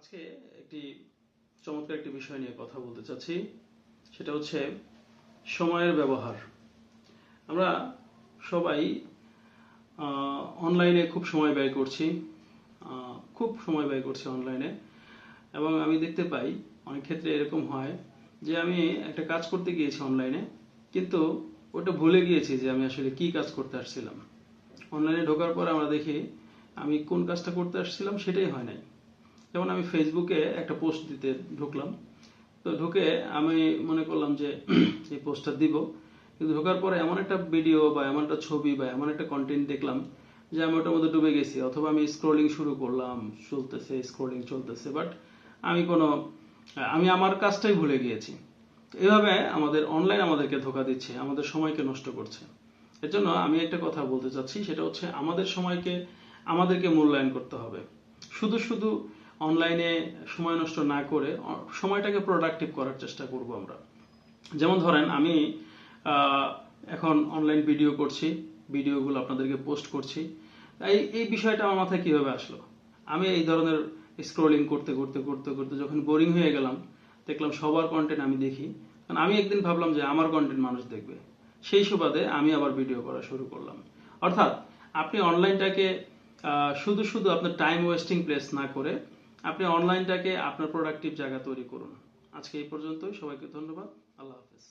আজকে একটি চমৎকার একটি বিষয় নিয়ে কথা বলতে চাচ্ছি, সেটা হচ্ছে সময়ের ব্যবহার। আমরা সবাই অনলাইনে খুব সময় ব্যয় করছি, অনলাইনে। এবং আমি দেখতে পাই অনেক ক্ষেত্রে এরকম হয় যে আমি একটা কাজ করতে গিয়েছি অনলাইনে, কিন্তু ওটা ভুলে গিয়েছি যে আমি আসলে কি কাজ করতে আসছিলাম। অনলাইনে ঢোকার পর আমরা দেখি আমি কোন কাজটা করতে আসছিলাম সেটাই হয় নাই। যেমন আমি ফেসবুকে একটা পোস্ট দিতে ঢুকলাম, তো ঢুকে আমি মনে করলাম যে এই পোস্টটা দিব, কিন্তু ঢোকার পরে এমন একটা ভিডিও বা এমন একটা ছবি বা এমন একটা কন্টেন্ট দেখলাম যে আমি ওটার মধ্যে ডুবে গেছি, অথবা আমি স্ক্রোলিং শুরু করলাম, স্ক্রোলিং চলতেছে, বাট আমি আমার কাজটাই ভুলে গিয়েছি। এভাবে অনলাইন আমাদেরকে ধোঁকা দিচ্ছে, আমাদের সময়কে নষ্ট করছে। এর জন্য আমি একটা কথা বলতে চাচ্ছি, সেটা হচ্ছে আমাদের সময়কে আমাদেরকে মূল্যায়ন করতে হবে। শুধু শুধু অনলাইনে সময় নষ্ট না করে সময়টাকে প্রোডাক্টিভ করার চেষ্টা করব আমরা। যেমন ধরেন আমি এখন অনলাইন ভিডিও করছি, ভিডিওগুলো আপনাদেরকে পোস্ট করছি। এই বিষয়টা আমার মাথায় কিভাবে আসলো? আমি এই ধরনের স্ক্রলিং করতে করতে করতে করতে যখন বোরিং হয়ে গেলাম, দেখলাম সবার কন্টেন্ট আমি দেখি, কারণ আমি একদিন ভাবলাম যে আমার কন্টেন্ট মানুষ দেখবে, সেই সুবাদে আমি আবার ভিডিও করা শুরু করলাম। অর্থাৎ আপনি অনলাইনটাকে শুধু শুধু আপনার টাইম ওয়েস্টিং প্লেস না করে আপনি অনলাইনটাকে আপনার প্রোডাক্টিভ জায়গা তৈরি করুন। আজকে এই পর্যন্তই, সবাইকে ধন্যবাদ। আল্লাহ হাফেজ।